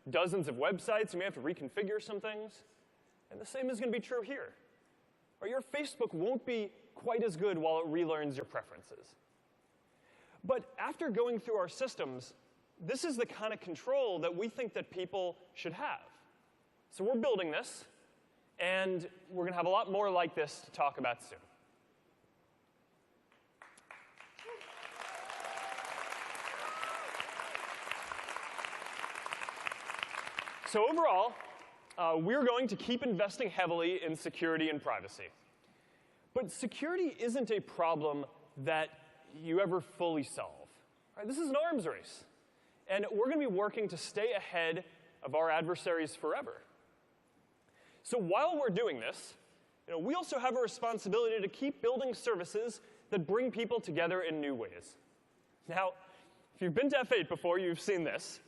dozens of websites. You may have to reconfigure some things. And the same is going to be true here. Or your Facebook won't be quite as good while it relearns your preferences. But after going through our systems, this is the kind of control that we think that people should have. So we're building this, and we're going to have a lot more like this to talk about soon. So overall, we're going to keep investing heavily in security and privacy. But security isn't a problem that you ever fully solve. Right? This is an arms race. And we're going to be working to stay ahead of our adversaries forever. So while we're doing this, we also have a responsibility to keep building services that bring people together in new ways. Now, if you've been to F8 before, you've seen this.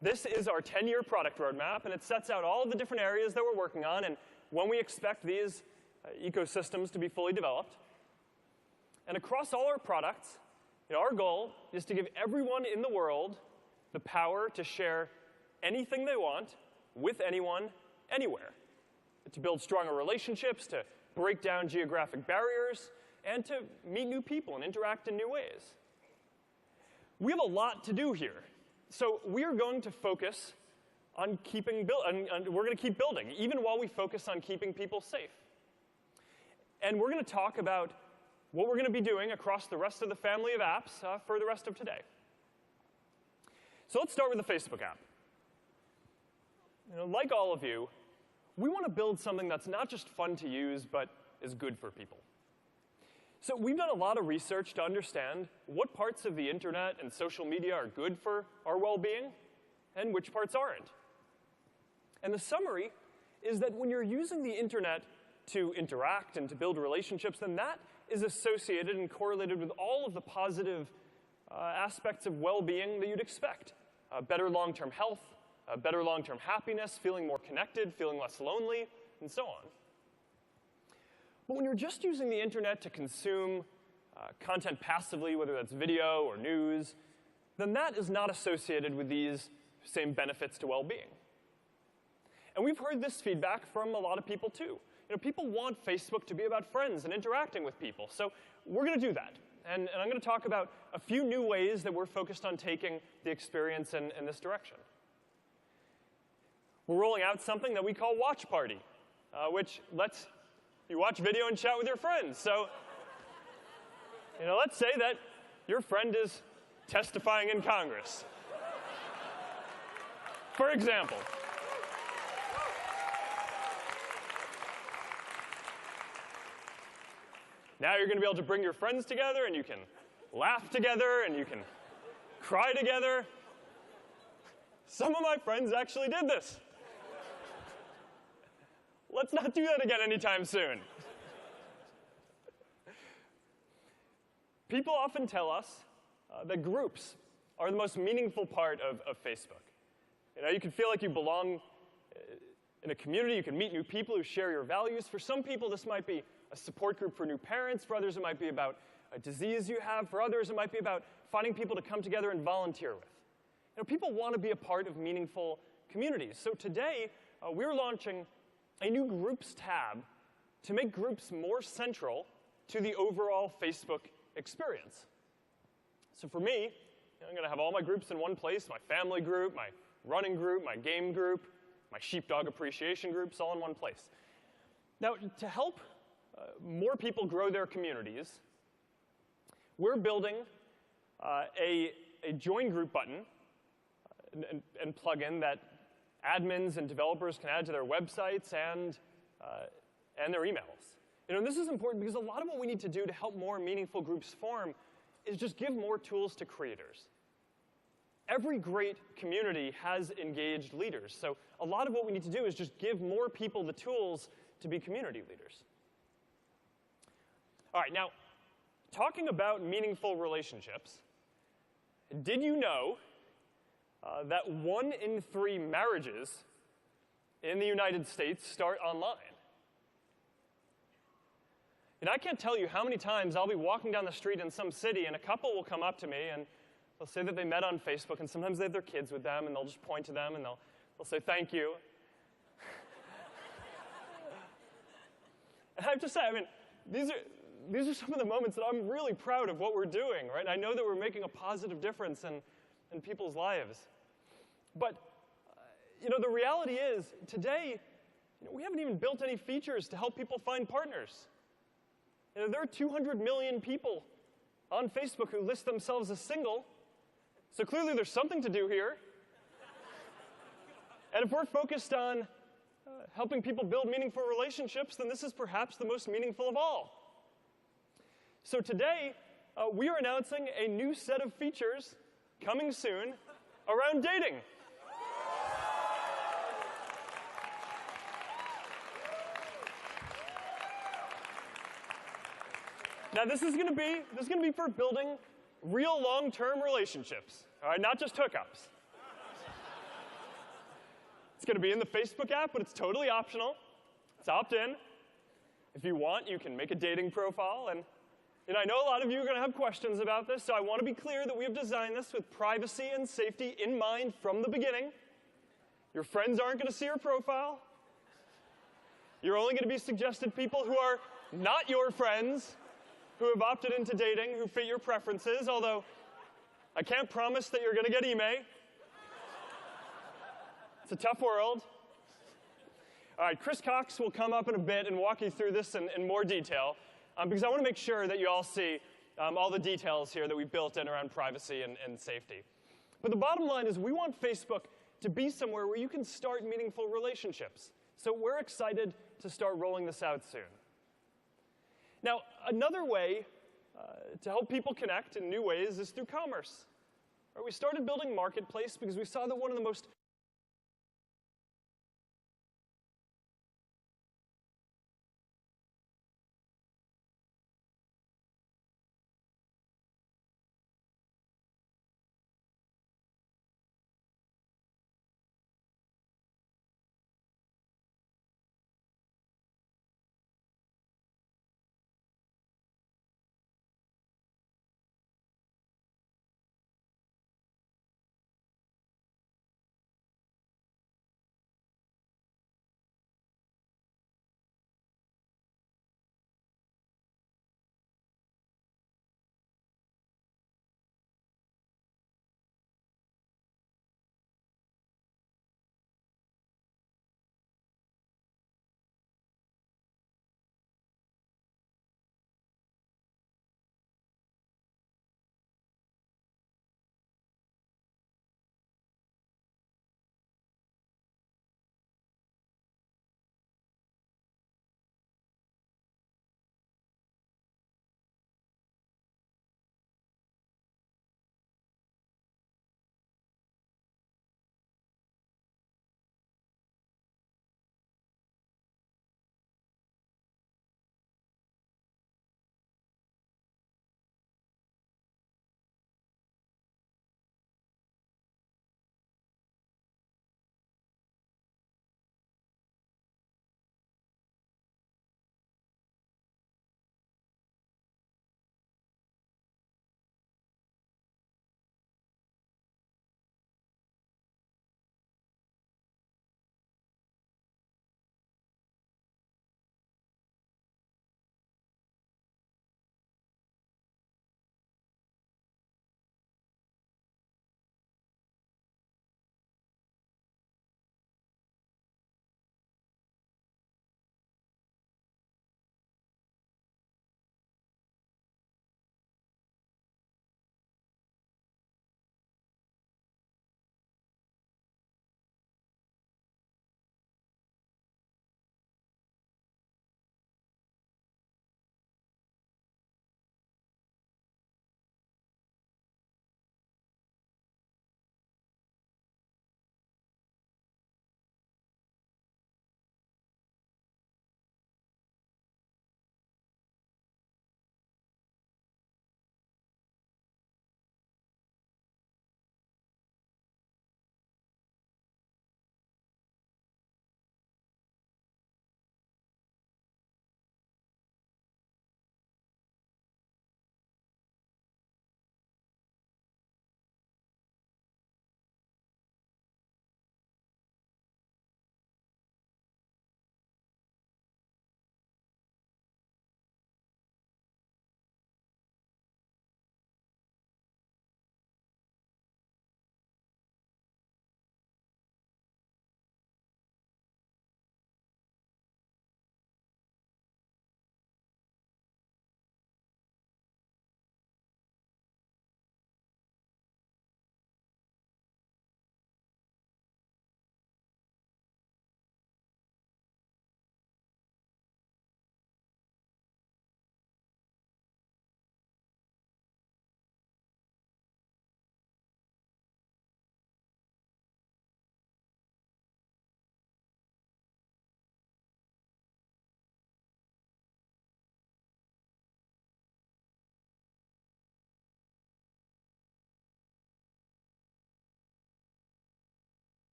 This is our 10-year product roadmap, and it sets out all of the different areas that we're working on and when we expect these ecosystems to be fully developed. And across all our products, our goal is to give everyone in the world the power to share anything they want with anyone, anywhere. To build stronger relationships, to break down geographic barriers, and to meet new people and interact in new ways. We have a lot to do here. So we are going to focus on we're going to keep building, even while we focus on keeping people safe. And we're going to talk about what we're going to be doing across the rest of the family of apps for the rest of today. So let's start with the Facebook app. Like all of you, we want to build something that's not just fun to use, but is good for people. So we've done a lot of research to understand what parts of the internet and social media are good for our well-being and which parts aren't. And the summary is that when you're using the internet to interact and to build relationships, then that is associated and correlated with all of the positive aspects of well-being that you'd expect. Better long-term health, better long-term happiness, feeling more connected, feeling less lonely, and so on. But when you're just using the internet to consume content passively, whether that's video or news, then that is not associated with these same benefits to well-being. And we've heard this feedback from a lot of people, too. People want Facebook to be about friends and interacting with people. So we're going to do that. And I'm going to talk about a few new ways that we're focused on taking the experience in this direction. We're rolling out something that we call Watch Party, which lets you watch video and chat with your friends. So let's say that your friend is testifying in Congress, for example. Now you're going to be able to bring your friends together, and you can laugh together, and you can cry together. Some of my friends actually did this. Let's not do that again anytime soon. People often tell us that groups are the most meaningful part of Facebook. You can feel like you belong in a community. You can meet new people who share your values. For some people, this might be a support group for new parents. For others, it might be about a disease you have. For others, it might be about finding people to come together and volunteer with. People want to be a part of meaningful communities. So today, we're launching a new Groups tab to make groups more central to the overall Facebook experience. So for me, I'm going to have all my groups in one place, my family group, my running group, my game group, my sheepdog appreciation groups, all in one place. Now, to help more people grow their communities, we're building a join group button and plugin that admins and developers can add to their websites and their emails. This is important because a lot of what we need to do to help more meaningful groups form is just give more tools to creators. Every great community has engaged leaders. So a lot of what we need to do is just give more people the tools to be community leaders. All right, now, talking about meaningful relationships, did you know that 1 in 3 marriages in the United States start online? And I can't tell you how many times I'll be walking down the street in some city and a couple will come up to me and They'll say that they met on Facebook, and sometimes they have their kids with them, and they'll just point to them, and they'll say thank you. And I have to say, I mean, these are some of the moments that I'm really proud of what we're doing, right? I know that we're making a positive difference in people's lives. But, the reality is, today, we haven't even built any features to help people find partners. There are 200 million people on Facebook who list themselves as single, so clearly there's something to do here. And if we're focused on helping people build meaningful relationships, then this is perhaps the most meaningful of all. So today, we are announcing a new set of features coming soon around dating. Now, this is going to be for building real long-term relationships, all right, not just hookups. It's going to be in the Facebook app, but it's totally optional. It's opt-in. If you want, you can make a dating profile. And I know a lot of you are going to have questions about this, so I want to be clear that we have designed this with privacy and safety in mind from the beginning. Your friends aren't going to see your profile. You're only going to be suggested people who are not your friends, who have opted into dating, who fit your preferences, although I can't promise that you're going to get email. It's a tough world. All right, Chris Cox will come up in a bit and walk you through this in more detail, because I want to make sure that you all see all the details here that we built in around privacy and safety. But the bottom line is we want Facebook to be somewhere where you can start meaningful relationships. So we're excited to start rolling this out soon. Now, another way to help people connect in new ways is through commerce. We started building Marketplace because we saw that one of the most